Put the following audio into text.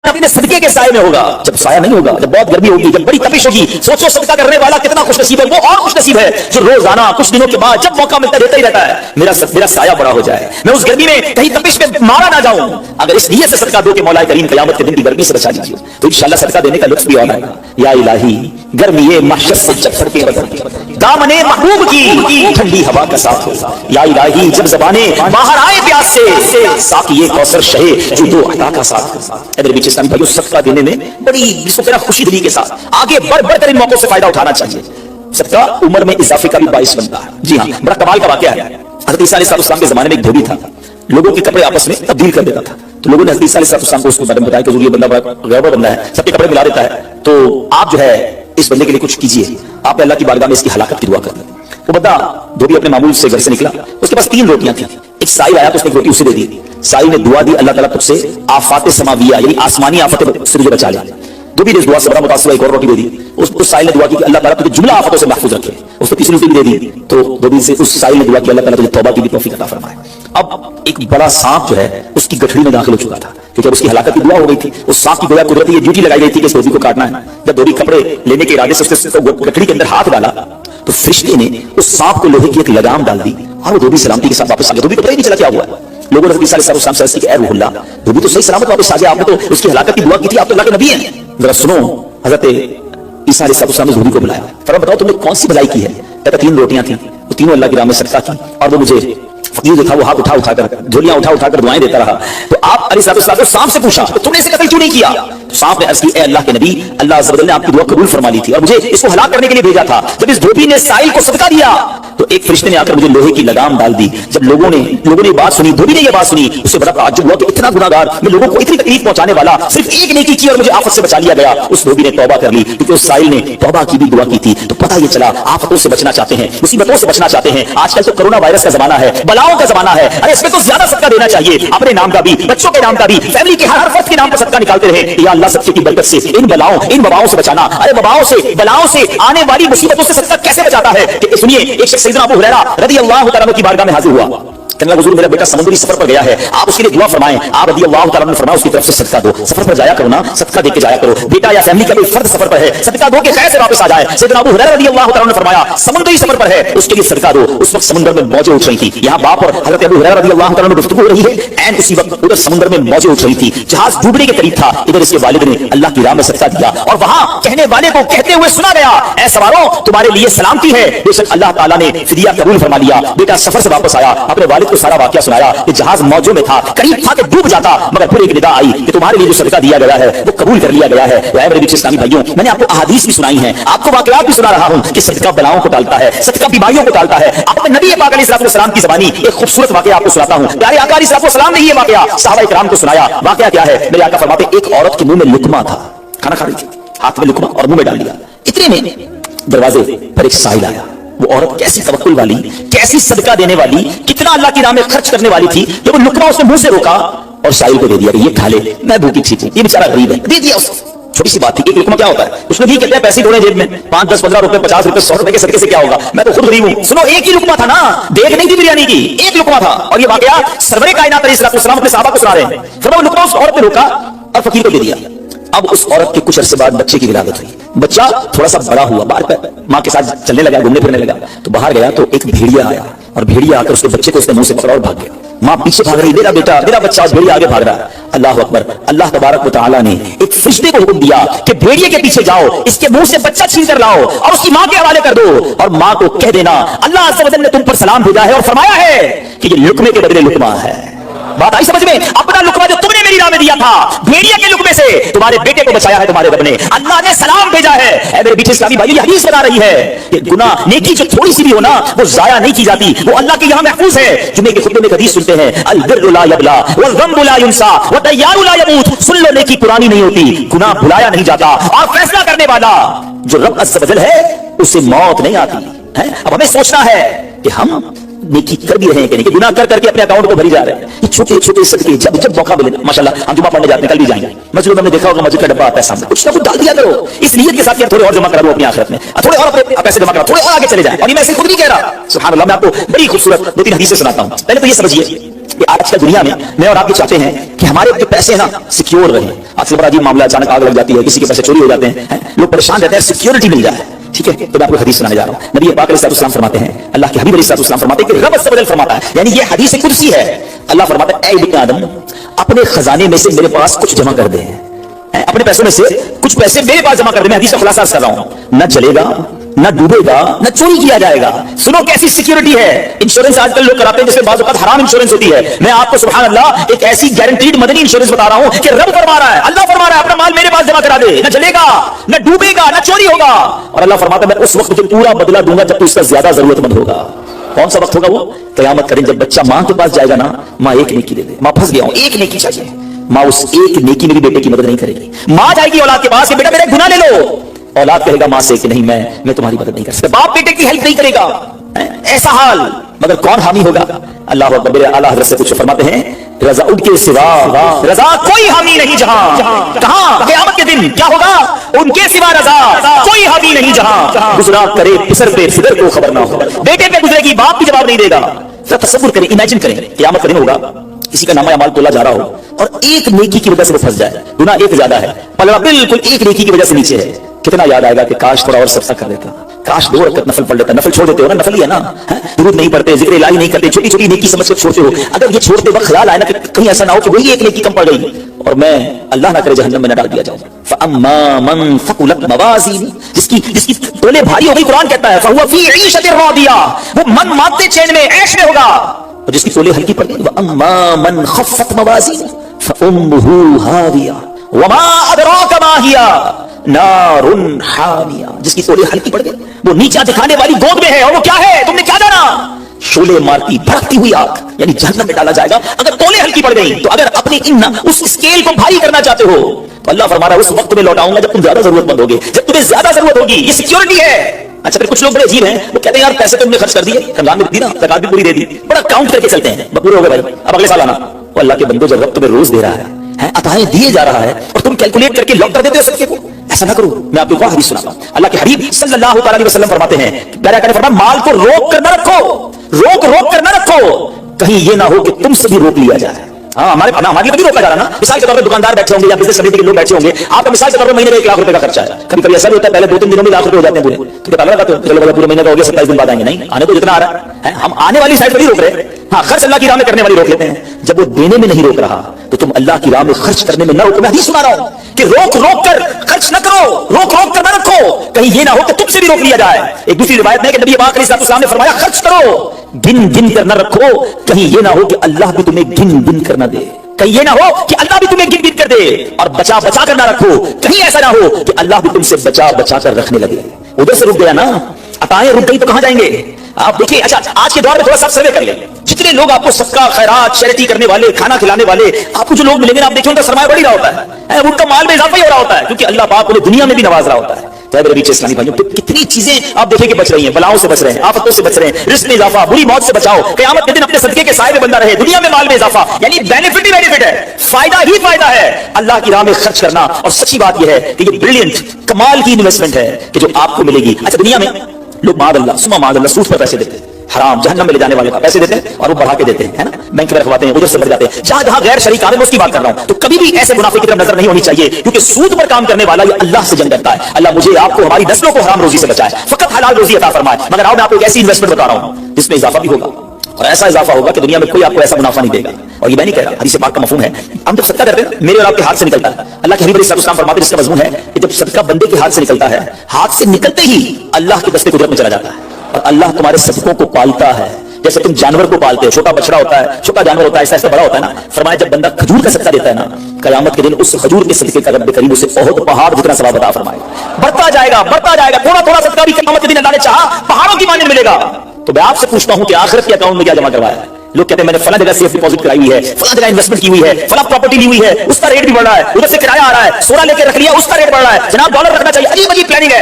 अपने सदके के साए में होगा। जब साया नहीं होगा, जब बहुत गर्मी होगी, जब बड़ी तपिश होगी, सोचो सदका करने वाला कितना खुशनसीब है। वो और खुशनसीब है जो रोजाना कुछ दिनों के बाद जब मौका मिलता देता ही रहता है, मेरा साया बड़ा हो जाए, मैं उस गर्मी में कहीं तपिश में मारा ना जाऊं। अगर इस नियत से सदका दो कि मौला करीम क़यामत के दिन की गर्मी से बचा लीजिए, तो इंशाअल्लाह सदका देने का लुत्फ भी और आएगा। या इलाही, गर्मी ये महशर से जब फड़के दामने महबूब की ठंडी हवा का साथ हो। या इलाही, जब ज़बाने बाहर आए प्यास से, साक़िए कौसर शहे जो दो अता का साथ। मेरे बीच इस्लामी भाइयों, सदका देने में बड़ी जिसको कहना खुशी दिली के साथ आगे बढ़ कर इन मौकों से फायदा उठाना चाहिए। सदका उम्र में इजाफे का भी बाइस बनता है। जी हाँ, बड़ा कमाल का वाकया है। हज़रत ईसा अलैहिस्सलाम के जमाने में एक धोबी था, लोगों के कपड़े आपस में तब्दील कर देता था। तो लोगों ने हज़रत ईसा अलैहिस्सलाम को उसके बारे में बताया कि ये बंदा बड़ा गैबर बंदा है, सबके कपड़े मिला देता है, तो आप जो है इस बंदे के लिए कुछ कीजिए, आप अल्लाह की बारगाह में इसकी हलाकत की दुआ कर। वो बंदा धोबी अपने मामूल से घर से निकला, उसके पास 3 रोटियां थी। एक साइल आया तो उसने एक रोटी उसे दे दी। साइल ने दुआ दी, अल्लाह ताला तुझसे आफात समाविया यानी आसमानी आफत से तुझे बचा ले। धोबी ने इस दुआ से बड़ा मुतासिर, एक और रोटी दे दी। उस साइल ने दुआ की कि अल्लाह ताला तुझे जुमला आफतों से महफूज रखे। उसको तीसरी रोटी भी दे दी। तो धोबी से उस साइल ने दुआ की अल्लाह ताला तुझे तौबा की भी तौफीक अता फरमाए। अब एक बड़ा सांप जो है उसकी गठड़ी में दाखिल हो चुका था, क्योंकि अब उसकी हलाकत की दुआ हो गई थी। उस सांप की गोया कुदरती ये ड्यूटी लगाई गई थी कि इस धोबी को काटना है। जब धोबी कपड़े लेने के इरादे से उसने गठड़ी के अंदर हाथ डाला, तो फरिश्ते ने उस सांप को लोहे की एक लगाम डाल दी और वो धोबी सलामती के साथ वापस आ गया। धोबी को पता ही नहीं चला क्या हुआ है। लोगों ने हज़रत ईसा अलैहिस्सलाम से अर्ज़ की, ऐ रूहुल्लाह, धोबी तो सही सलामत वापस आ गया, आपने तो उसकी हलाकत की दुआ की थी, आप तो अल्लाह के नबी हैं। जरा सुनो, हज़रत ईसा अलैहिस्सलाम ने धोबी को बुलाया, फरमाया बताओ तुमने कौन सी भलाई की है। कहता 3 रोटियां थी, वो तीनों अल्लाह की राह में सदका की, और वो मुझे फकीर जो था वो हाथ उठाकर झोलियां उठाकर दुआएं देता रहा। तो आप अलैहिस्सलाम ने सांप से पूछा, तो तुमने इसे कत्ल क्यों नहीं किया? तो सांप ने अर्ज़ की, ऐ अल्लाह के नबी, अल्लाह अज़्ज़ा वजल ने आपकी दुआ कबूल फरमा ली थी और मुझे इसको हलाक करने के लिए भेजा था। जब इस धोबी ने साइल को सदका दिया तो एक फरिश्ते ने आकर मुझे लोहे की लगाम डाल दी। जब लोगों ने बात सुनी, धोबी ने ये बात सुनी, उससे बड़ा ताज्जुब हुआ कि इतना गुनाहगार, मैं लोगों को इतनी तकलीफ पहुंचाने वाला, सिर्फ एक नेकी की और मुझे आफत से बचा लिया गया। उस धोबी ने तौबा कर ली, क्योंकि उस साइल ने तौबा की भी दुआ की थी। तो पता ये चला आफतों से बचना चाहते हैं, मुसीबतों से बचना चाहते हैं। आजकल तो कोरोना वायरस का जमाना है, बलाओं का जमाना है। अरे इसमें तो ज्यादा सदका देना चाहिए, अपने नाम का भी, बच्चों के नाम का भी, फैमिली के हर फर्द के नाम पर सदका निकालते रहे। या अल्लाह सच्चे की बरकत से इन बलाओं, इन वबाओं से बचाना। अरे वबाओं से, बलाओं से, आने वाली मुसीबतों से सदका कैसे बचाता है? सुनिए, एक शख्स सैयदना अबू हुरैरा रज़ियल्लाहु तआला अन्हु की बारगाह में हाजिर हुआ। कहने लगा, हुजूर मेरा बेटा समुद्री सफर पर गया है, आप उसके लिए दुआ फरमाएं। आप रज़ियल्लाहु तआला अन्हु ने फरमाया, उसकी तरफ से सदका दो, सफर पर जाया करो ना, सदका देके जाया करो। बेटा या फैमिली का कोई फर्द सफर पर है, सदका दो के खैर से वापस आ जाए। सैयदना अबू हुरैरा रज़ियल्लाहु तआला अन्हु ने फरमाया, समुद्री सफर पर है, उसके लिए सदका दो। उस वक्त समुद्र में मौजें उठ रही थी। यहाँ बाप और हज़रत अबू हुरैरा रज़ियल्लाहु तआला अन्हु गुफ्तगू हो रही है, एंड उसी वक्त उधर समुद्र में मौजें उठ रही थी, जहाज डूबने के करीब था। इधर इसके वालिद ने अल्लाह की राह में सदका दिया और वहां कहने वाले को कहते हुए सुना गया, ऐ सवारों, तुम्हारे लिए सलामती है, बेशक अल्लाह ताला ने फिदिया कबूल फरमा लिया। बेटा सफर से वापस आया, अपने वालिद को सारा वाकया सुनाया कि जहाज मौजों में था, करीब था कि डूब जाता, मगर फिर एक निदा आई कि तुम्हारे लिए जो सदका दिया गया है वो कबूल कर लिया गया है। मेरे बीच इस्लामी भाइयों, मैंने आपको अहादीस भी सुनाई है, आपको वाकयात भी सुना रहा हूं कि सदका बलाओं को टालता है, सदका बीमारियों को टालता है। अपने नबी पाक अलैहिस्सलाम की ज़बानी एक खूबसूरत वाकया आपको सुनाता हूं। प्यारे आका अलैहिस्सलाम ने ये वाकया सहाबा इकराम को सुनाया। वाकया क्या है? मेरे आका फरमाते, एक औरत के मुंह में लुकमा था, खाना खा रही थी, हाथ में लुकमा और मुंह में डाल दिया। इतने में दरवाजे पर एक साहिल आया। वो औरत कैसी तवक्कुल वाली, कैसी सदका देने वाली, कितना अल्लाह की राह में खर्च करने वाली थी। जब वो लुकमा उसने मुंह से रोका और साहिल को दे दिया, ये खा ले, मैं भूखी ठीक हूं, ये बेचारा गरीब है, दे दिया उसको। छोटी सी बात थी, एक लुकमा क्या होता है? उसने भी कहते हैं पैसे जोड़े जेब में, 5, 10, 15 रुपए, 50 रुपए, 100 रुपए के सदके से क्या होगा, मैं तो खुद गरीब हूं। सुनो, एक ही लुकमा था ना, देख नहीं थी बिरयानी की, एक लुकमा था। और ये वाकया सरवरे कायनात अलैहिस्सलाम अपने सहाबा को सुना रहे हैं। फिर वो लुकमा उस औरत ने रोका और फकीर को दे दिया। अब उस औरत के कुछ अरसे बाद बच्चे की विलादत हुई। बच्चा थोड़ा सा बड़ा हुआ, बाहर पे माँ के साथ चलने लगा, घूमने फिरने लगा। तो बाहर गया तो एक भेड़िया आया और भेड़िया आकर उसके बच्चे को उसने मुंह से पकड़ा और भाग गया। माँ पीछे भाग रही, मेरा बेटा, मेरा बच्चा, भेड़िया आगे भाग रहा है। अल्लाह अकबर। अल्लाह तबारक व तआला ने एक फरिश्ते को हुक्म दिया कि भेड़िए के पीछे जाओ, इसके मुंह से बच्चा छीन कर लाओ और उसकी माँ के हवाले कर दो और माँ को कह देना अल्लाह अज़्ज़ा वजल ने तुम पर सलाम भेजा है और फरमाया है कि ये लुकमे के बदले लुकमा है। बात आई समझ में? अपना लुकमा जो तुमने मेरी राह में दिया था, भेड़िया के लुकमे से तुम्हारे बेटे को बचाया है तुम्हारे रब ने, अल्लाह ने सलाम भेजा है। ऐ मेरे बीच इस्लामी भाइयों, ये हदीस बता रही है कि गुनाह, नेकी जो थोड़ी सी भी हो ना, वो जाया नहीं की जाती, वो अल्लाह के यहाँ महफूज है। जुमे के खुतबे में हदीस सुनते हैं, अल बिर्रु ला यबला वल ज़म्बु ला युनसा व तय्यारु ला यमूत। सुन लो, नेकी पुरानी नहीं होती, गुनाह भुलाया नहीं जाता, और फैसला करने वाला जो रब अज़्ज़ा वजल है उसे मौत नहीं आती है। अब हमें सोचना है कि हम नेकी कर भी रहे हैं कि नहीं, कि गुनाह कर करके अपने अकाउंट को भरी जा रहे हैं। ये छोटे छोटे सदके जब जब मौका मिले, माशाल्लाह हम जुमा पढ़ने जाते हैं, कल भी जाएंगे मस्जिद में, हमने देखा होगा मस्जिद का डब्बा आता है सामने, कुछ ना कुछ डाल दिया करो इस नियत के साथ कि थोड़े और जमा करा दो अपनी आखिरत में, थोड़े और अपने पैसे जमा करा, थोड़े और आगे चले जाए। और ये मैं ऐसे खुद नहीं कह रहा, सुभान अल्लाह। मैं आपको बड़ी खूबसूरत 2-3 हदीसें सुनाता हूं। पहले तो ये समझिए آج کل دنیا میں میں اور آپ یہ چاہتے ہیں کہ ہمارے جو پیسے ہیں نا سیکیور رہیں. آج کل بڑا عجیب معاملہ, اچانک آگ لگ جاتی ہے, کسی کے پیسے چوری ہو جاتے ہیں, لوگ پریشان رہتے ہیں, سیکیورٹی مل جائے. ٹھیک ہے, تو میں آپ کو حدیث سنانے جا رہا ہوں. نبی پاک علیہ السلام فرماتے ہیں, اللہ کے حبیب علیہ السلام فرماتے ہیں کہ رب عز و جل فرماتا ہے, یعنی یہ حدیث قدسی ہے. اللہ فرماتا ہے, اے ابن آدم, اپنے خزانے میں سے میرے پاس کچھ جمع کر دے, اپنے پیسوں میں سے کچھ پیسے میرے پاس جمع کر دے. میں حدیث کا خلاصہ کر رہا ہوں. نہ جلے گا, نہ ڈوبے گا, نہ چوری کیا جائے گا. سنو کیسی سیکیورٹی ہے. انشورنس آج کل لوگ کراتے ہیں جس میں بعض اوقات حرام انشورنس ہوتی ہے. میں آپ کو سبحان اللہ ایک ایسی گارنٹیڈ مدنی انشورنس بتا رہا ہوں کہ رب فرما رہا ہے, اللہ فرما رہا ہے, اپنا مال میرے پاس جمع کرا دے, نہ جلے گا, نہ ڈوبے گا, نہ چوری ہوگا. اور اللہ فرماتا ہے میں اس وقت تجھے پورا بدلہ دوں گا جب تو اس کا زیادہ ضرورت مند ہوگا. کون سا وقت ہوگا وہ؟ قیامت کریں جب بچہ ماں کے پاس جائے گا نا, ماں ایک نیکی دے دے, ماں پھنس گیا ہوں, ایک نیکی چاہیے. ماں اس ایک نیکی میں بھی بیٹے کی مدد نہیں کرے گی. ماں جائے گی اولاد کے پاس کہ بیٹا میرے گناہ لے لو, اولاد کہے گا ماں سے کہ نہیں میں تمہاری مدد نہیں کر سکتا. باپ بیٹے کی ہیلپ نہیں کرے گا. ایسا حال, مگر کون حامی ہوگا؟ اللہ اکبر. میرے اعلیٰ حضرت سے کچھ فرماتے ہیں, رضا ان کے سوا رضا کوئی حامی نہیں جہاں. کہاں قیامت کے دن کیا ہوگا؟ ان کے سوا رضا کوئی حامی نہیں جہاں. گزرا کرے پسر پہ فدر کو خبر نہ ہو. بیٹے پہ گزرے گی, باپ بھی جواب نہیں دے گا. تصور کریں, امیجن کریں, قیامت کا دن ہوگا, کسی کا نامہ اعمال تولا جا رہا ہو اور ایک نیکی کی وجہ سے وہ پھنس جائے. گناہ ایک زیادہ ہے, پلڑا بالکل ایک نیکی کی وجہ سے نیچے ہے. کتنا یاد آئے گا کہ کاش تھوڑا اور صدقہ کر دیتا, کاش 2 رکعت نفل پڑھ لیتا. نفل چھوڑ دیتے ہو نا, نفل ہی ہے نا, درود نہیں پڑھتے, ذکر الہی نہیں کرتے, چھوٹی چھوٹی نیکی سمجھ کر چھوڑتے ہو. اگر یہ چھوڑتے وقت خیال آئے نا کہ کہیں ایسا نہ ہو کہ وہی ایک نیکی کم پڑ گئی اور میں اللہ نہ کرے جہنم میں نہ ڈال دیا جاؤں. فَأَمَّا مَنْ ثَقُلَتْ مَوَازِينُهُ, جس کی تولے بھاری ہو گئی, قرآن کہتا ہے فَهُوَ فِي عِيشَةٍ رَاضِيَةٍ, وہ من مانتے چین میں عیش میں ہوگا. اور جس کی تولے ہلکی پڑ گئی, وَأَمَّا مَنْ خَفَّتْ مَوَازِينُهُ فَأُمُّهُ هَاوِيَةٌ وَمَا أَدْرَاكَ مَا هِيَ نارٌ حامیہ. جس کی تولے ہلکی پڑ گئی, وہ نیچا دکھانے والی گود میں ہے, اور وہ کیا ہے تم نے کیا جانا؟ شولے مارتی بھڑکتی ہوئی آگ, یعنی جہنم میں ڈالا جائے گا اگر تولے ہلکی پڑ گئی. تو اگر اپنی اس اسکیل کو بھاری کرنا چاہتے ہو تو اللہ فرما رہا ہے اس وقت میں لوٹاؤں گا جب تم زیادہ ضرورت مند ہوگے, جب تمہیں زیادہ ضرورت ہوگی. یہ سیکیورٹی ہے. اچھا, پھر کچھ لوگ بڑے عجیب ہیں, وہ کہتے ہیں یار پیسے تو تم نے خرچ کر دیے, رمضان میں دی نا, زکات بھی پوری دے دی, بڑا کاؤنٹ کر کے چلتے ہیں, پورے ہو گئے بھائی, اب اگلے سال آنا. وہ اللہ کے بندو, جب رب تمہیں روز دے رہا ہے, عطائیں دیے جا رہا ہے, اور تم کیلکولیٹ کر کے لاک کر دیتے ہو صدقے کو. ایسا نہ کرو. میں آپ کو حدیث سناتا ہوں. اللہ کے حبیب صلی اللہ علیہ وسلم فرماتے ہیں, پیارا کرے فرمایا مال کو روک کر نہ رکھو, روک کر نہ رکھو, کہیں یہ نہ ہو کہ تم سے بھی روک لیا جائے. ہاں, ہمارے لیے بھی روکا جا رہا نا. مثال کے طور پر دکاندار بیٹھے ہوں گے یا بزنس کمیٹی کے لوگ بیٹھے ہوں گے, آپ کا مثال کے طور پر مہینے میں 1 لاکھ روپے کا خرچہ ہے. کبھی کبھی ایسا بھی ہوتا ہے پہلے 2-3 دنوں میں لاکھ روپے ہو جاتے ہیں پورے. تو پتا لگا تو پورے مہینے کا ہو گیا, 27 دن بعد آئیں گے. نہیں, آنے تو جتنا آ رہا ہے, ہم آنے والی سائڈ پر ہی روک رہے ہیں. ہاں, خرچ اللہ کی راہ میں کرنے والی روک لیتے ہیں. جب وہ دینے میں نہیں روک رہا تو تم اللہ کی راہ میں خرچ کرنے میں نہ روکو. میں حدیث سنا رہا ہوں کہ روک کر خرچ نہ کرو, روک کر نہ رکھو, کہیں یہ نہ ہو کہ تم سے بھی روک لیا جائے. ایک دوسری روایت میں کہ نبی پاک علیہ السلام نے فرمایا خرچ کرو, گن کر نہ رکھو, کہیں یہ نہ ہو کہ اللہ بھی تمہیں گن کر نہ دے, کہیں یہ نہ ہو کہ اللہ بھی تمہیں گن کر دے. اور بچا کر نہ رکھو, کہیں ایسا نہ ہو کہ اللہ بھی تم سے بچا کر رکھنے لگے. ادھر سے رک گیا نا, عطائیں رک گئی تو کہاں جائیں گے آپ؟ دیکھیے, اچھا آج کے دور میں تھوڑا سا سروے کر لیں, جتنے لوگ آپ کو صدقہ خیرات چیریٹی کرنے والے, کھانا کھلانے والے, آپ کو جو لوگ ملیں گے آپ دیکھیں ان کا سرمایہ بڑھ رہا ہوتا ہے, ان کا مال میں اضافہ ہی ہو رہا ہوتا ہے, کیونکہ اللہ پاک انہیں دنیا میں بھی نواز رہا ہوتا ہے. میرے بیچ اسلامی بھائیوں, کتنی چیزیں آپ دیکھیں کہ بچ رہی ہیں, بلاؤں سے بچ رہے ہیں, آفتوں سے بچ رہے ہیں, رزق میں اضافہ, بری موت سے بچاؤ, قیامت کے دن اپنے صدقے کے سائے میں بندہ رہے, دنیا میں مال میں اضافہ, یعنی بینیفٹ ہی بینیفٹ ہے, فائدہ ہی فائدہ ہے اللہ کی راہ میں خرچ کرنا. اور سچی بات یہ ہے کہ یہ بریلینٹ کمال کی انویسٹمنٹ ہے کہ جو آپ کو ملے گی. اچھا, دنیا میں لوگ معاذ اللہ سود پر پیسے دیتے ہیں, حرام جہنم میں لے جانے والے کا پیسے دیتے ہیں اور وہ بڑھا کے دیتے ہیں, ہے نا, بینک میں رکھواتے ہیں, ادھر سے بڑھ جاتے ہیں. جہاں غیر شریک کام ہے, میں اس کی بات کر رہا ہوں. تو کبھی بھی ایسے منافع کی طرف نظر نہیں ہونی چاہیے, کیونکہ سود پر کام کرنے والا یہ اللہ سے جنگ کرتا ہے. اللہ مجھے آپ کو ہماری نسلوں کو حرام روزی سے بچائے, فقط حلال روزی عطا فرمائے. مگر آؤ میں آپ کو ایک ایسی انویسٹمنٹ بتا رہا ہوں جس میں اضافہ بھی ہوگا, اور ایسا اضافہ ہوگا کہ دنیا میں کوئی آپ کو ایسا منافع نہیں دے گا. اور یہ میں نہیں کہہ رہا, حدیث پاک کا مفہوم ہے. ہم جب صدقہ کرتے ہیں میرے اور آپ کے ہاتھ سے نکلتا ہے, اللہ کے حبیب علیہ السلام فرماتے ہیں اس کا مضمون ہے کہ جب صدقہ بندے کے ہاتھ سے نکلتا ہے, ہاتھ سے نکلتے ہی اللہ کے دستے قدرت میں چلا جاتا ہے, اور اللہ تمہارے صدقوں کو پالتا ہے جیسے تم جانور کو پالتے ہو. چھوٹا بچڑا ہوتا ہے, چھوٹا جانور ہوتا ہے, ایسا بڑا ہوتا ہے نا. فرمایا جب بندہ کھجور کا صدقہ دیتا ہے نا, قیامت کے دن اس کھجور کے صدقے کا رب کریم اسے بہت پہاڑ جتنا ثواب عطا فرمائے. بڑھتا جائے گا. تھوڑا صدقہ بھی قیامت کے دن اللہ نے چاہا پہاڑوں کی مانند ملے گا. تو میں آپ سے پوچھتا ہوں کہ آخرت کے اکاؤنٹ میں کیا جمع کروایا ہے؟ لوگ کہتے ہیں میں نے فلاں جگہ سیف ڈپوزٹ کرائی ہوئی ہے, فلاں جگہ انویسٹمنٹ کی ہوئی ہے, فلاں پراپرٹی لی ہوئی ہے, اس کا ریٹ بھی بڑھ رہا ہے, ادھر سے کرایہ آ رہا ہے, سونا لے کے رکھ لیا, اس کا ریٹ بڑھ رہا ہے. جناب ڈالر رکھنا چاہیے. عجیب پلاننگ ہے.